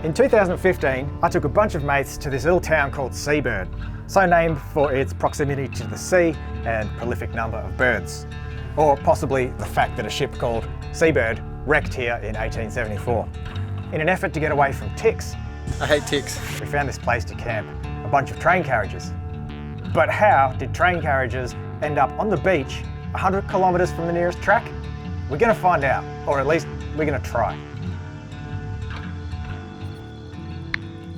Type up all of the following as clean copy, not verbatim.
In 2015, I took a bunch of mates to this little town called Seabird, so named for its proximity to the sea and prolific number of birds. Or possibly the fact that a ship called Seabird wrecked here in 1874. In an effort to get away from ticks, I hate ticks. we found this place to camp, a bunch of train carriages. But how did train carriages end up on the beach 100 kilometres from the nearest track? We're going to find out, or at least we're going to try.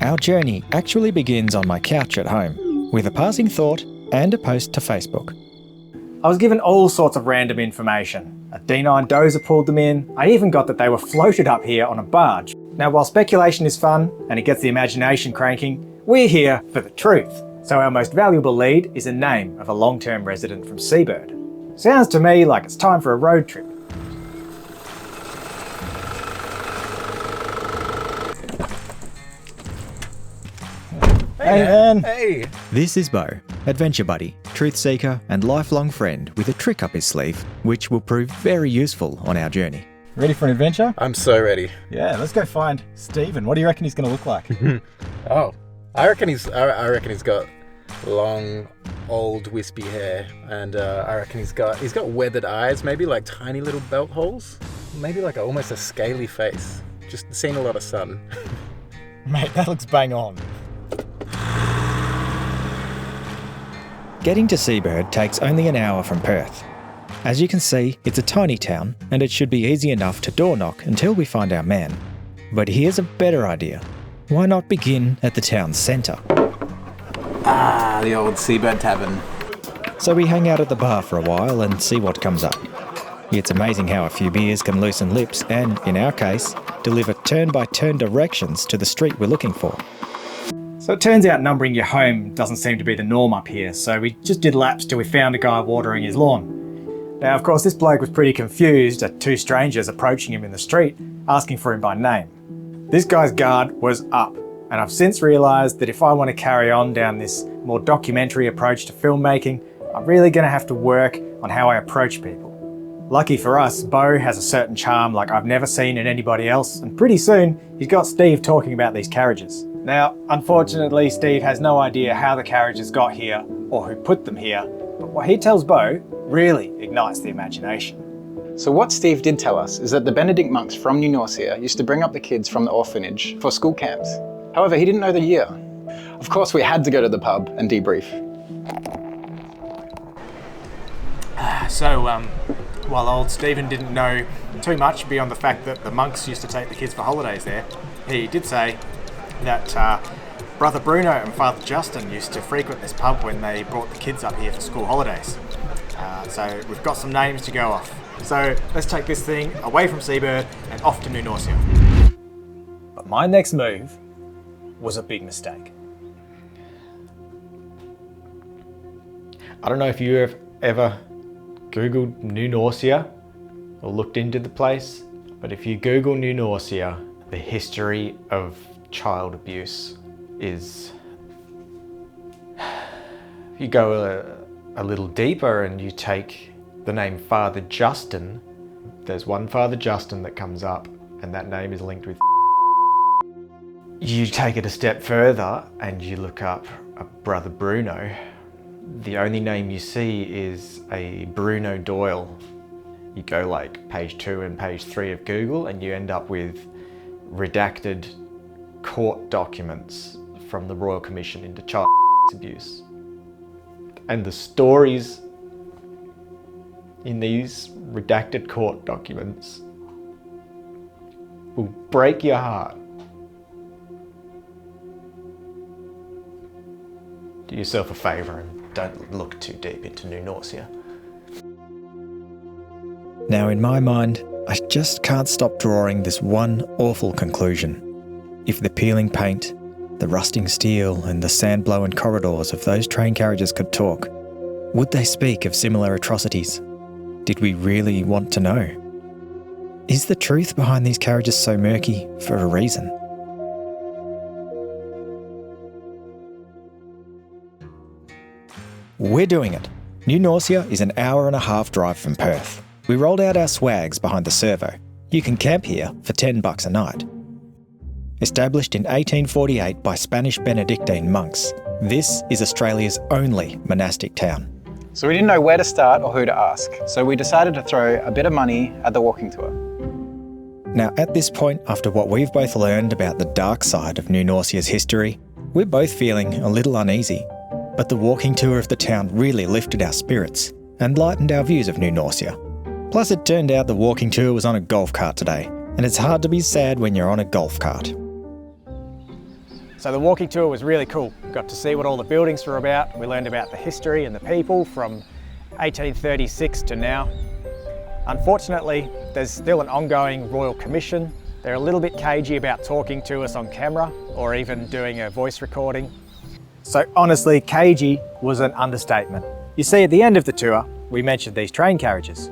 Our journey actually begins on my couch at home, with a passing thought and a post to Facebook. I was given all sorts of random information. A D9 dozer pulled them in. I even got that they were floated up here on a barge. Now, while speculation is fun and it gets the imagination cranking, we're here for the truth. So our most valuable lead is a name of a long-term resident from Seabird. Sounds to me like it's time for a road trip. Hey man! Hey! This is Beau, adventure buddy, truth seeker and lifelong friend with a trick up his sleeve, which will prove very useful on our journey. Ready for an adventure? I'm so ready. Yeah, let's go find Stephen. What do you reckon he's going to look like? Oh, I reckon he's got long, old, wispy hair, and I reckon he's got weathered eyes, maybe like tiny little belt holes, maybe like almost a scaly face. Just seen a lot of sun. Mate, that looks bang on. Getting to Seabird takes only an hour from Perth. As you can see, it's a tiny town and it should be easy enough to door knock until we find our man. But here's a better idea. Why not begin at the town's centre? Ah, the old Seabird Tavern. So we hang out at the bar for a while and see what comes up. It's amazing how a few beers can loosen lips and, in our case, deliver turn-by-turn directions to the street we're looking for. So it turns out numbering your home doesn't seem to be the norm up here, so we just did laps till we found a guy watering his lawn. Now, of course, this bloke was pretty confused at two strangers approaching him in the street, asking for him by name. This guy's guard was up, and I've since realised that if I want to carry on down this more documentary approach to filmmaking, I'm really going to have to work on how I approach people. Lucky for us, Beau has a certain charm like I've never seen in anybody else, and pretty soon he's got Steve talking about these carriages. Now, unfortunately, Steve has no idea how the carriages got here or who put them here, but what he tells Beau really ignites the imagination. So what Steve did tell us is that the Benedict monks from New Norcia used to bring up the kids from the orphanage for school camps. However, he didn't know the year. Of course, we had to go to the pub and debrief. So, while old Stephen didn't know too much beyond the fact that the monks used to take the kids for holidays there, he did say that Brother Bruno and Father Justin used to frequent this pub when they brought the kids up here for school holidays. So we've got some names to go off. So let's take this thing away from Seabird and off to New Norcia. But my next move was a big mistake. I don't know if you have ever Googled New Norcia or looked into the place, but if you Google New Norcia, the history of child abuse is... If you go a little deeper and you take the name Father Justin, there's one Father Justin that comes up and that name is linked with... You take it a step further and you look up a Brother Bruno. The only name you see is a Bruno Doyle. You go like page 2 and page 3 of Google and you end up with redacted court documents from the Royal Commission into Child Abuse. And the stories in these redacted court documents will break your heart. Do yourself a favour and don't look too deep into New Norcia. Now in my mind, I just can't stop drawing this one awful conclusion. If the peeling paint, the rusting steel and the sand-blown corridors of those train carriages could talk, would they speak of similar atrocities? Did we really want to know? Is the truth behind these carriages so murky for a reason? We're doing it. New Norcia is an hour-and-a-half drive from Perth. We rolled out our swags behind the servo. You can camp here for $10 a night. established in 1848 by Spanish Benedictine monks. This is Australia's only monastic town. So we didn't know where to start or who to ask, so we decided to throw a bit of money at the walking tour. Now, at this point, after what we've both learned about the dark side of New Norcia's history, we're both feeling a little uneasy. But the walking tour of the town really lifted our spirits and lightened our views of New Norcia. Plus, it turned out the walking tour was on a golf cart today, and it's hard to be sad when you're on a golf cart. So the walking tour was really cool. Got to see what all the buildings were about. We learned about the history and the people from 1836 to now. Unfortunately, there's still an ongoing Royal Commission. They're a little bit cagey about talking to us on camera or even doing a voice recording. So honestly, cagey was an understatement. You see, at the end of the tour, we mentioned these train carriages.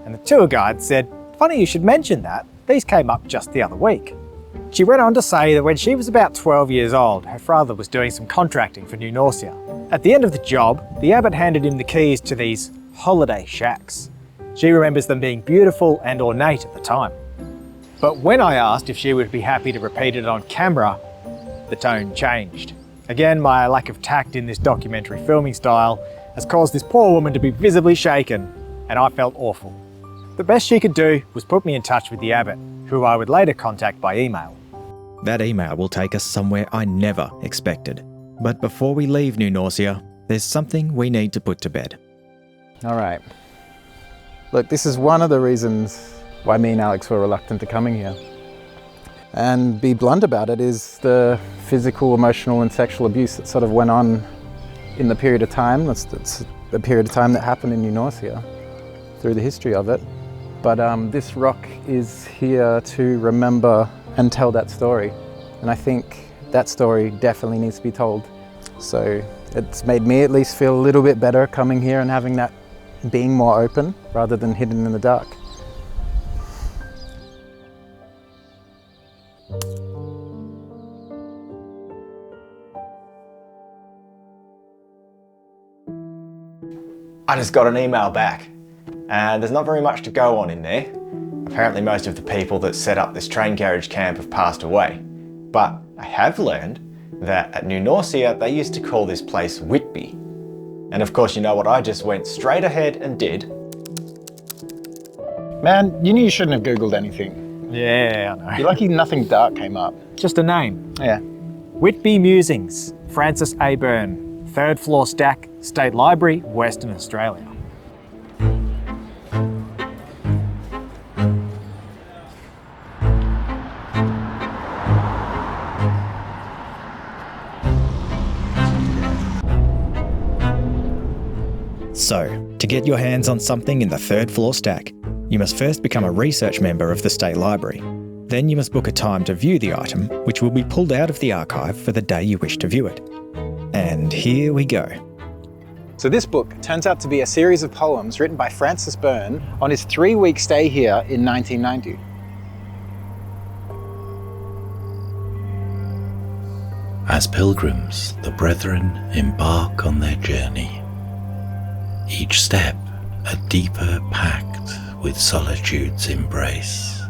And the tour guide said, "Funny you should mention that. These came up just the other week." She went on to say that when she was about 12 years old, her father was doing some contracting for New Norcia. At the end of the job, the abbot handed him the keys to these holiday shacks. She remembers them being beautiful and ornate at the time. But when I asked if she would be happy to repeat it on camera, the tone changed. Again, my lack of tact in this documentary filming style has caused this poor woman to be visibly shaken, and I felt awful. The best she could do was put me in touch with the abbot, who I would later contact by email. That email will take us somewhere I never expected. But before we leave New Norcia, there's something we need to put to bed. All right. Look, this is one of the reasons why me and Alex were reluctant to coming here. And be blunt about it, is the physical, emotional and sexual abuse that sort of went on in the period of time. That's the period of time that happened in New Norcia through the history of it. But this rock is here to remember and tell that story. And I think that story definitely needs to be told. So it's made me at least feel a little bit better coming here and having that being more open rather than hidden in the dark. I just got an email back, and there's not very much to go on in there. Apparently most of the people that set up this train carriage camp have passed away. But I have learned that at New Norcia they used to call this place Whitby. And of course, you know what I just went straight ahead and did? Man, you knew you shouldn't have Googled anything. Yeah, I know. You're lucky nothing dark came up. Just a name. Yeah. Whitby Musings, Francis A. Byrne, 3rd floor stack, State Library, Western Australia. So, to get your hands on something in the 3rd floor stack, you must first become a research member of the State Library. Then you must book a time to view the item, which will be pulled out of the archive for the day you wish to view it. And here we go. So this book turns out to be a series of poems written by Francis Byrne on his 3-week stay here in 1990. As pilgrims, the brethren embark on their journey, each step a deeper pact with solitude's embrace.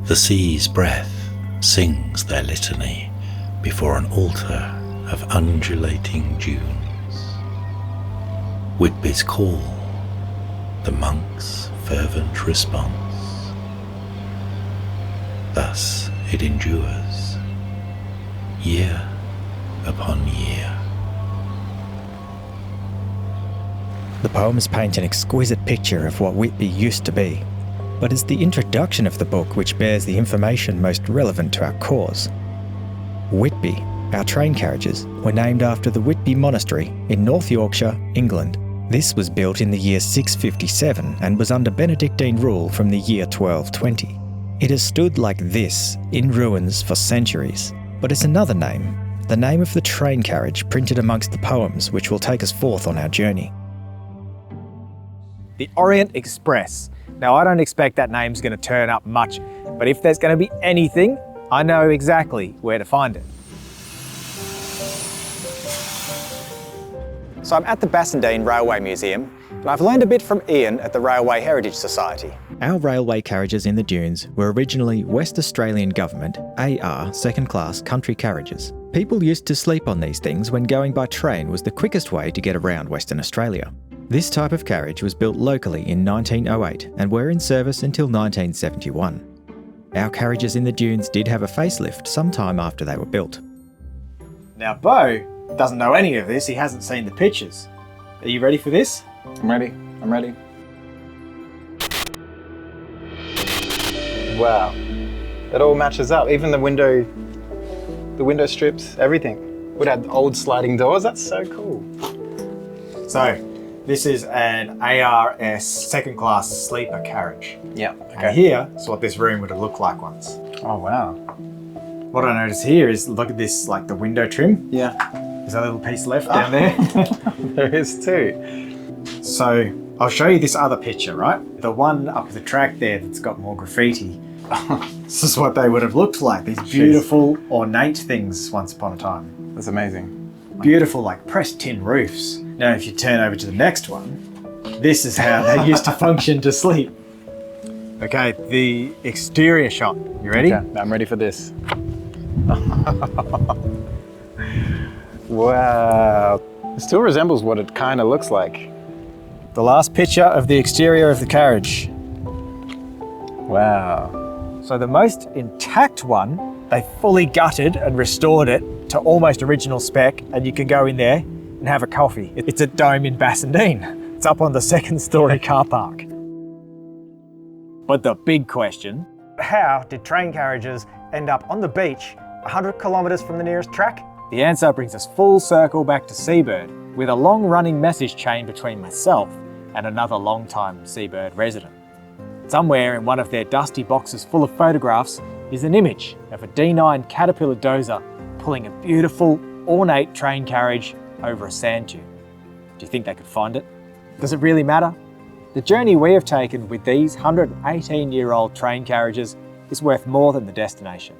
The sea's breath sings their litany before an altar of undulating dunes. Whitby's call, the monk's fervent response. Thus it endures, year upon year. The poems paint an exquisite picture of what Whitby used to be, but it's the introduction of the book which bears the information most relevant to our cause. Whitby, our train carriages, were named after the Whitby Monastery in North Yorkshire, England. This was built in the year 657 and was under Benedictine rule from the year 1220. It has stood like this, in ruins for centuries, but it's another name, the name of the train carriage printed amongst the poems which will take us forth on our journey. The Orient Express. Now, I don't expect that name's going to turn up much, but if there's going to be anything, I know exactly where to find it. So I'm at the Bassendean Railway Museum, and I've learned a bit from Ian at the Railway Heritage Society. Our railway carriages in the dunes were originally West Australian Government AR second-class country carriages. People used to sleep on these things when going by train was the quickest way to get around Western Australia. This type of carriage was built locally in 1908 and were in service until 1971. Our carriages in the dunes did have a facelift sometime after they were built. Now, Beau doesn't know any of this. He hasn't seen the pictures. Are you ready for this? I'm ready. I'm ready. Wow. It all matches up. Even the window strips, everything. Would have old sliding doors. That's so cool. So, this is an ARS second class sleeper carriage. Yeah. And here is what this room would have looked like once. Oh, wow. What I notice here is, look at this, like the window trim. Yeah. There's a little piece left down there. There is too. So, I'll show you this other picture, right? The one up the track there that's got more graffiti. This is what they would have looked like. These beautiful, ornate things once upon a time. That's amazing. Beautiful, like pressed tin roofs. Now, if you turn over to the next one, this is how they used to function to sleep. Okay, the exterior shot. You ready? Okay, I'm ready for this. Wow. It still resembles what it kind of looks like. The last picture of the exterior of the carriage. Wow. So the most intact one, they fully gutted and restored it to almost original spec, and you can go in there and have a coffee. It's a dome in Bassendean. It's up on the second story car park. But the big question, how did train carriages end up on the beach 100 kilometres from the nearest track? The answer brings us full circle back to Seabird, with a long-running message chain between myself and another long-time Seabird resident. Somewhere in one of their dusty boxes full of photographs is an image of a D9 Caterpillar dozer pulling a beautiful, ornate train carriage over a sand dune. Do you think they could find it? Does it really matter? The journey we have taken with these 118-year-old train carriages is worth more than the destination.